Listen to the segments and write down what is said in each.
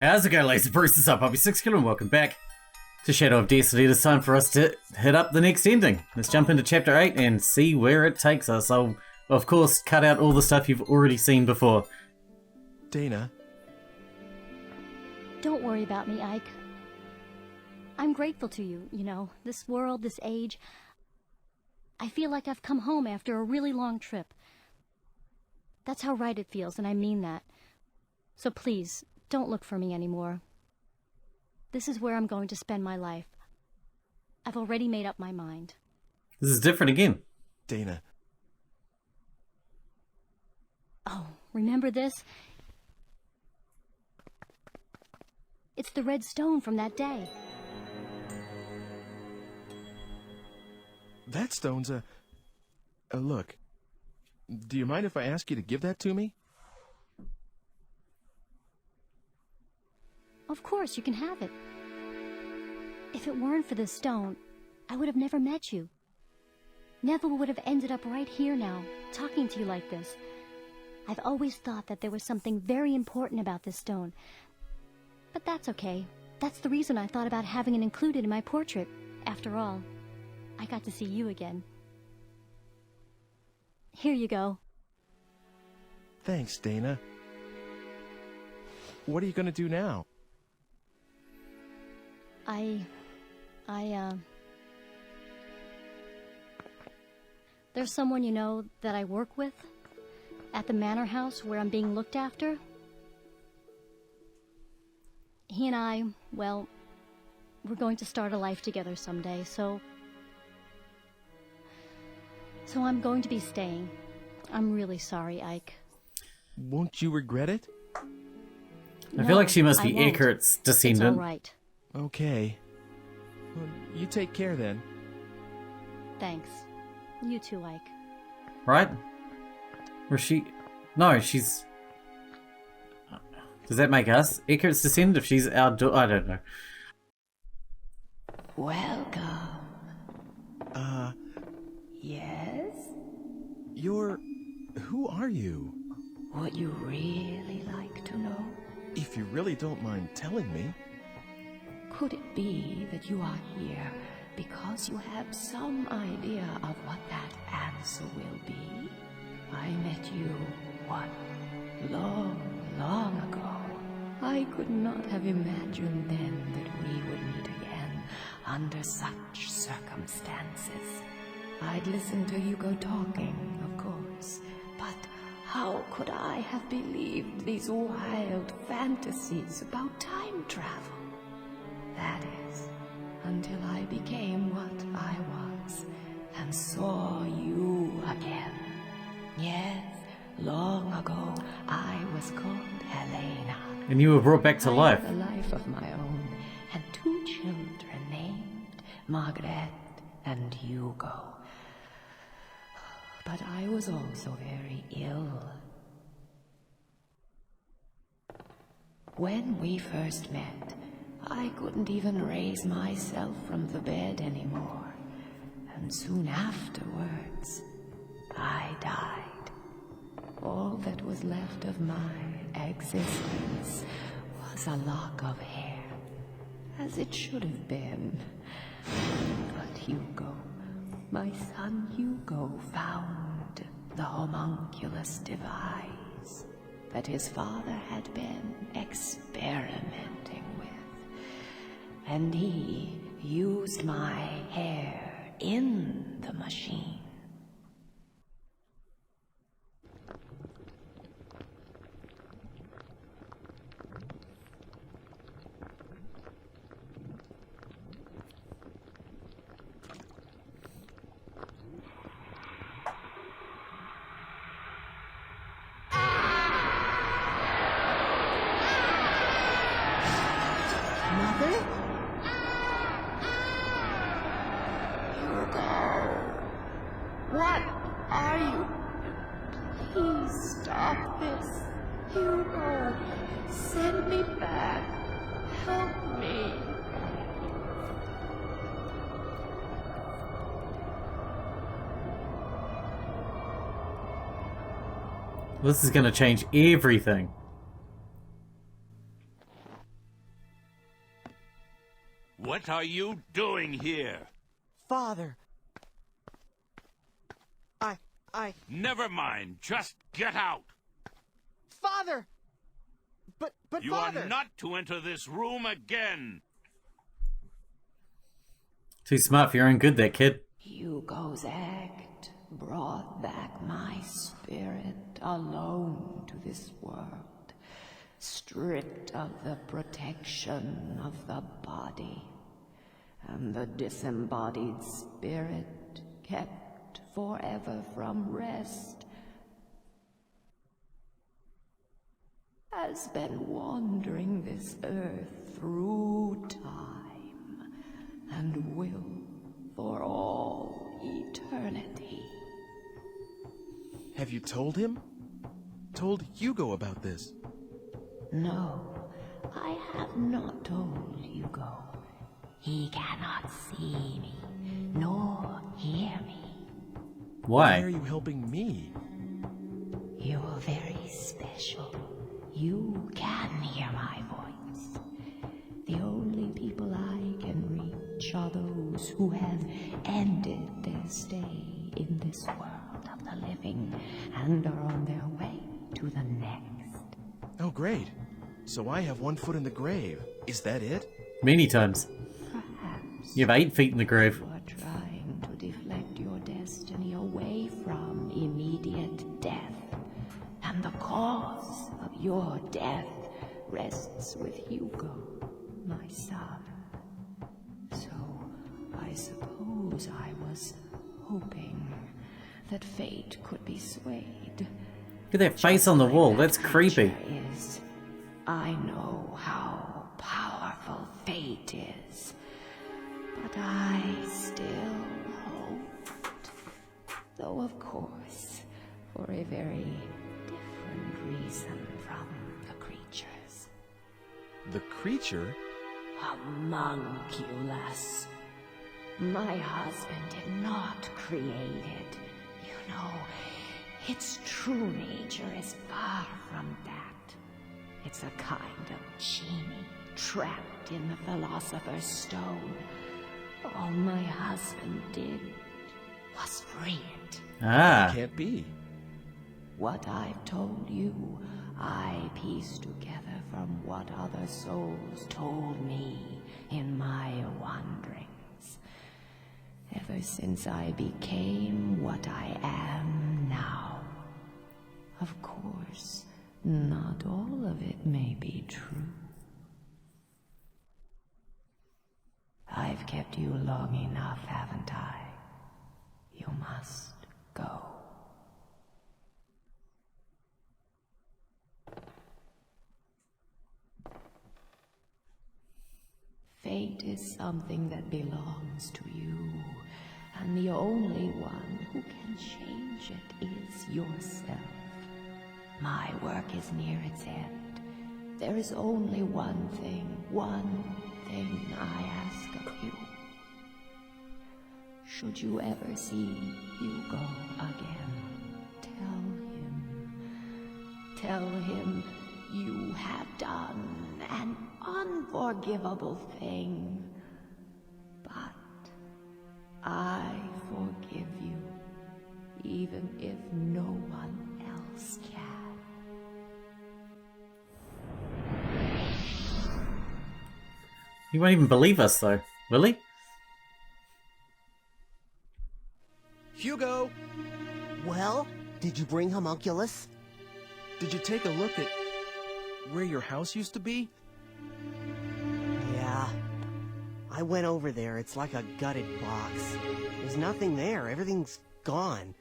How's it going, ladies? Bruce is up. I'll be Sixkilla and welcome back to Shadow of Destiny. It's time for us to hit up the next ending. Let's jump into Chapter 8 and see where it takes us. I'll, of course, cut out all the stuff you've already seen before. Dana. Don't worry about me, Ike. I'm grateful to you, you know, this world, this age. I feel like I've come home after a really long trip. That's how right it feels, and I mean that. So please, don't look for me anymore. This is where I'm going to spend my life. I've already made up my mind. This is different again. Dana. Oh, remember this? It's the red stone from that day. That stone's a look. Do you mind if I ask you to give that to me? Of course, you can have it. If it weren't for this stone, I would have never met you. Never would have ended up right here now, talking to you like this. I've always thought that there was something very important about this stone. But that's okay. That's the reason I thought about having it included in my portrait. After all, I got to see you again. Here you go. Thanks, Dana. What are you gonna do now? There's someone you know that I work with at the manor house where I'm being looked after. He and I, well, we're going to start a life together someday, so I'm going to be staying. I'm really sorry, Ike. Won't you regret it? I feel like she must be Eike's descendant. It's all right. Okay. Well, you take care then. Thanks. You too, Ike. Right? Or she... No, she's... Does that make us Eike's descendant if she's our daughter? I don't know. Welcome. Yes? Who are you? Would you really like to know? If you really don't mind telling me. Could it be that you are here because you have some idea of what that answer will be? I met you, what, long ago. I could not have imagined then that we would meet again under such circumstances. I'd listened to you go talking, of course, but how could I have believed these wild fantasies about time travel? That is, until I became what I was, and saw you again. Yes, long ago, I was called Helena. And you were brought back to life. I had a life of my own, and 2 children named Margaret and Hugo. But I was also very ill. When we first met, I couldn't even raise myself from the bed anymore. And soon afterwards, I died. All that was left of my existence was a lock of hair, as it should have been. But Hugo, my son Hugo, found the homunculus device that his father had been experimenting with. And he used my hair in the machine. Mother? Hugo, what are you? Please stop this. Hugo, send me back. Help me. This is gonna change everything. What are you doing here? Father. I... Never mind. Just get out. Father! But You Father! are not to enter this room again. Too smart for your own good, that kid. Hugo's act brought back my spirit alone to this world, stripped of the protection of the body, and the disembodied spirit kept forever from rest, has been wandering this earth through time, and will for all eternity. Have you told him? Told Hugo about this? No, I have not told Hugo. He cannot see me, nor hear me. Why are Why? you helping me? You're very special. You can hear my voice. The only people I can reach are those who have ended their stay in this world of the living and are on their way to the next. Oh, great. So I have 1 foot in the grave. Is that it? Many times. Perhaps You have 8 feet in the grave. you are trying to deflect your destiny away from immediate death, and the cause of your death rests with Hugo, my son. So I suppose I was hoping that fate could be swayed. Look at that face on the wall. That's creepy. Is. I know how powerful fate is, but I still hoped. Though, of course, for a very different reason from the creatures. The creature? Homunculus. My husband did not create it. You know, its true nature is far from that. It's a kind of genie trapped in the Philosopher's Stone. All my husband did was free it. Ah. Can't be. What I've told you, I pieced together from what other souls told me in my wanderings. Ever since I became what I am now. Of course, not all of it may be true. I've kept you long enough, haven't I? You must go. Fate is something that belongs to you, and the only one who can change it is yourself. My work is near its end. There is only one thing I ask of you. Should you ever see Hugo again, tell him you have done an unforgivable thing, but I forgive you, even if no one else can. He won't even believe us, though. Will he? Hugo! Well, did you bring Homunculus? Did you take a look at where your house used to be? Yeah. I went over there. It's like a gutted box. There's nothing there. Everything's gone.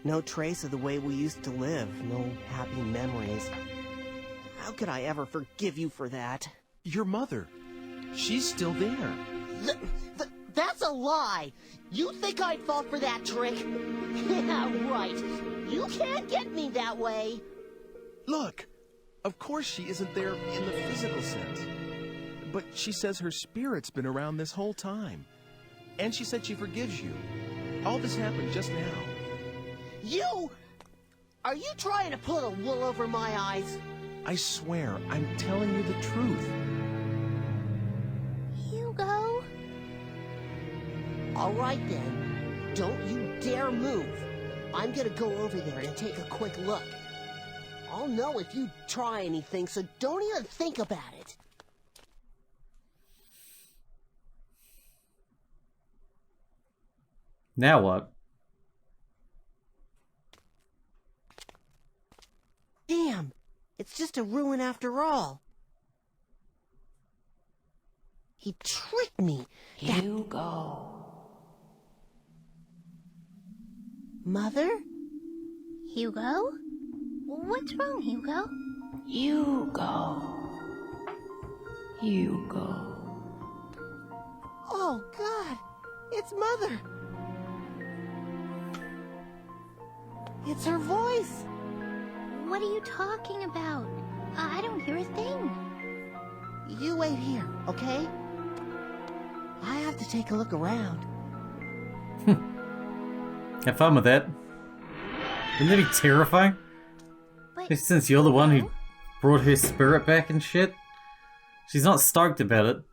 No trace of the way we used to live. No happy memories. How could I ever forgive you for that? Your mother. She's still there. That's a lie! You think I'd fall for that trick? Yeah, right. You can't get me that way. Look! Of course she isn't there in the physical sense. But she says her spirit's been around this whole time. And she said she forgives you. All this happened just now. You... Are you trying to pull a wool over my eyes? I swear, I'm telling you the truth. Hugo? All right then. Don't you dare move. I'm gonna go over there and take a quick look. I'll know if you try anything, so don't even think about it. Now what? Damn, it's just a ruin after all. He tricked me. Hugo. Mother? Hugo? What's wrong, Hugo? Hugo. Hugo. Oh, God. It's Mother. It's her voice. What are you talking about? I don't hear a thing. You wait here, okay? I have to take a look around. Have fun with that. Wouldn't that be terrifying? But Since you're the one who brought her spirit back and shit. She's not stoked about it.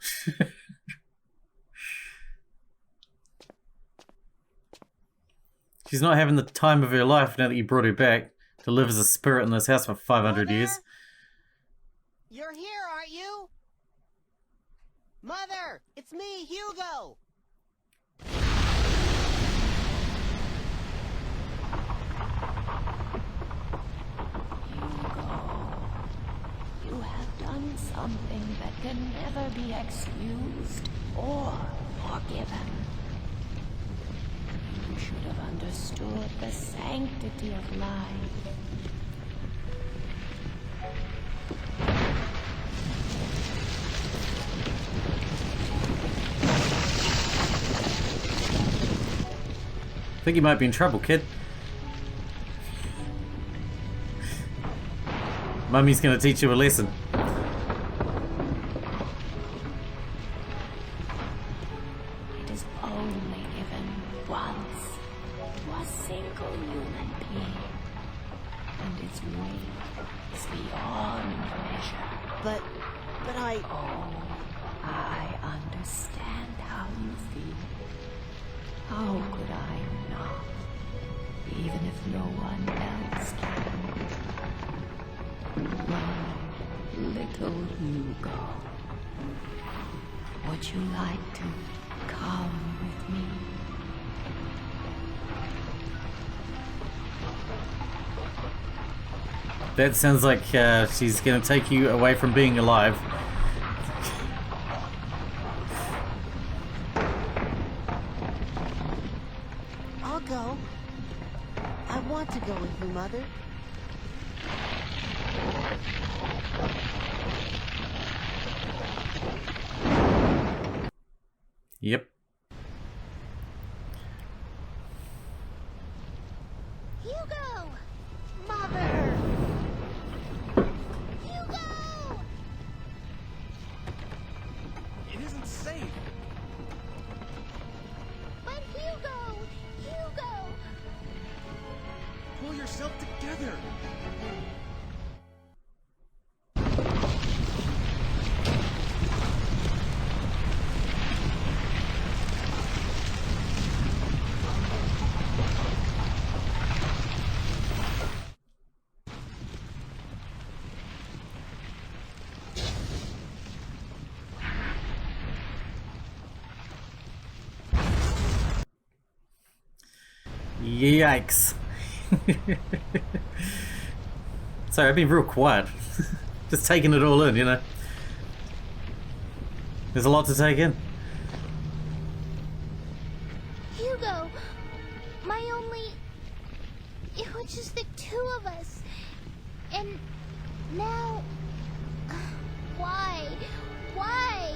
She's not having the time of her life now that you brought her back to live as a spirit in this house for 500 Mother? years. You're here, aren't you? Mother, it's me, Hugo. You have done something that can never be excused or forgiven. You should have understood the sanctity of life. I think you might be in trouble, kid. Mummy's gonna teach you a lesson. It is only given once to a single human being, and its weight is beyond measure. But I... Oh, I understand how you feel. How could I not? Even if no one else can. My little Hugo. Would you like to come with me? That sounds like she's gonna take you away from being alive. I'll go. I want to go with you, Mother. Yep. Hugo! Mother! Hugo! It isn't safe. But Hugo! Hugo! Pull yourself together. Yikes. Sorry, I've been real quiet. Just taking it all in, you know. There's a lot to take in. Hugo! My only... It was just the two of us. And now... Why? Why?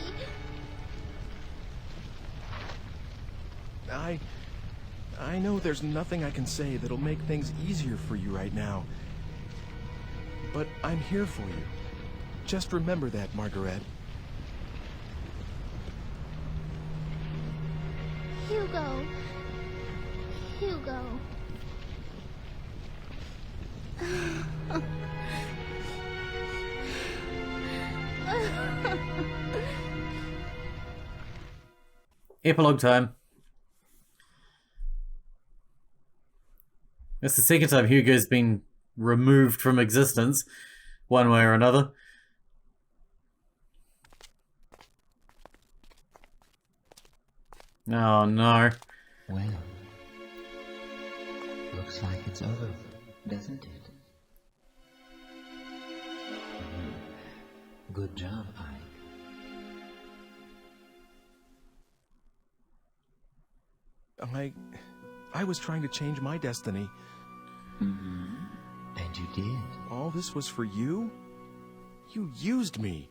I know there's nothing I can say that'll make things easier for you right now. But I'm here for you. Just remember that, Margaret. Hugo. Hugo. Epilogue time. That's the second time Hugo's been removed from existence, one way or another. Oh no. Well, looks like it's over, doesn't it? Good job, Ike. I was trying to change my destiny. And you did. All this was for you? You used me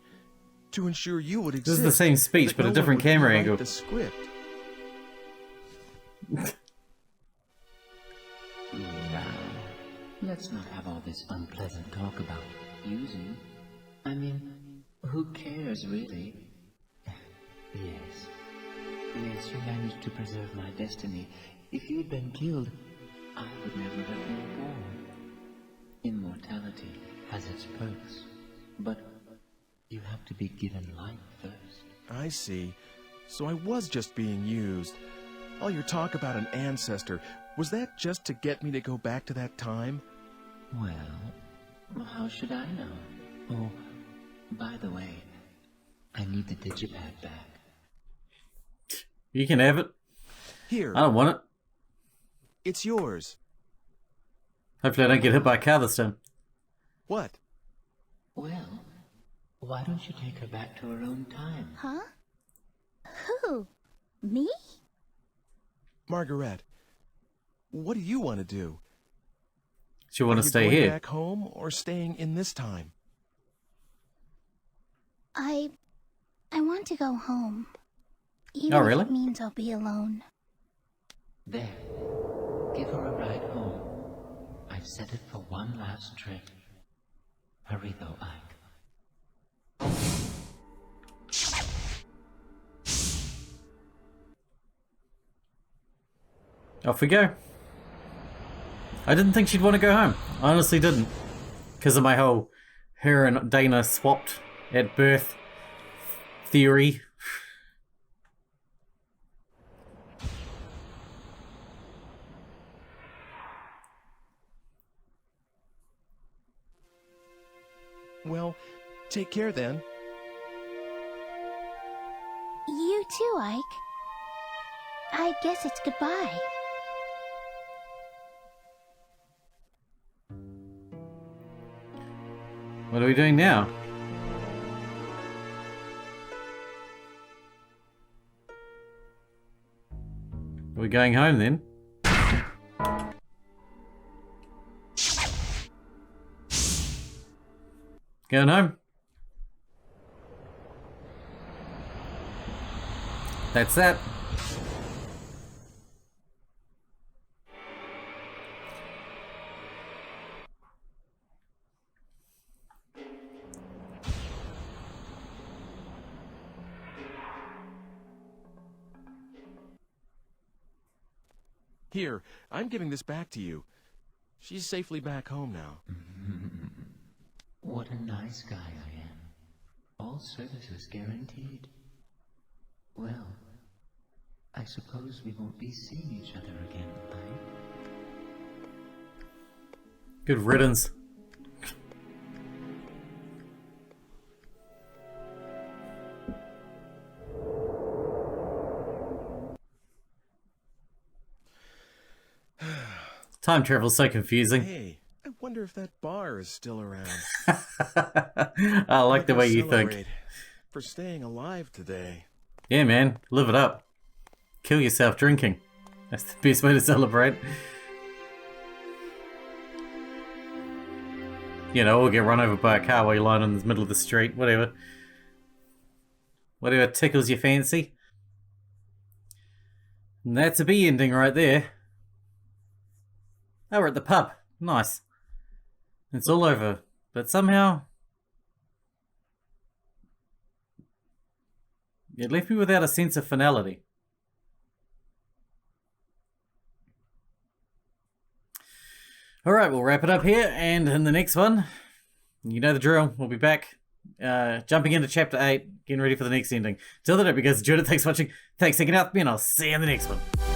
to ensure you would exist. This is the same speech, that but no a different one would camera rewrite angle. The script. Now, let's not have all this unpleasant talk about using. I mean, who cares, really? Yes. Yes, you managed to preserve my destiny. If you'd been killed, I would never have been born. Immortality has its perks, but you have to be given life first. I see. So I was just being used. All your talk about an ancestor, was that just to get me to go back to that time? Well, how should I know? Oh, by the way, I need the Digipad back. You can have it. Here, I don't want it. it's yours. Hopefully I don't get hit by a car this time. What? Well, why don't you take her back to her own time? Huh? Who? Me? Margaret, what do you want to do? Do you want Are to you stay going here? back home or staying in this time? I want to go home. Even Oh, if really? it means I'll be alone. There. Give her a ride home. I've set it for one last trip. Hurry though, Ike. Off we go. I didn't think she'd want to go home. I honestly didn't. Because of my whole her and Dana swapped at birth theory. Well, take care then. You too, Ike. I guess it's goodbye. What are we doing now? Are we going home then? Going home? That's that. Here, I'm giving this back to you. She's safely back home now. What a nice guy I am. All services guaranteed. Well, I suppose we won't be seeing each other again, Ike. Good riddance. Time travel's so confusing. Hey, I wonder if that bar is still around. I like the can way you think. celebrate for staying alive today. Yeah, man, live it up. Kill yourself drinking. That's the best way to celebrate. You know, or get run over by a car while you're lying in the middle of the street, whatever. Whatever tickles your fancy. And that's a B ending right there. Oh, we're at the pub. Nice. It's all over. But somehow it left me without a sense of finality. Alright, we'll wrap it up here, and in the next one, you know the drill, we'll be back, jumping into Chapter 8, getting ready for the next ending. Till then, I hope you guys enjoyed it, thanks for watching, thanks for hanging out with me, and I'll see you in the next one.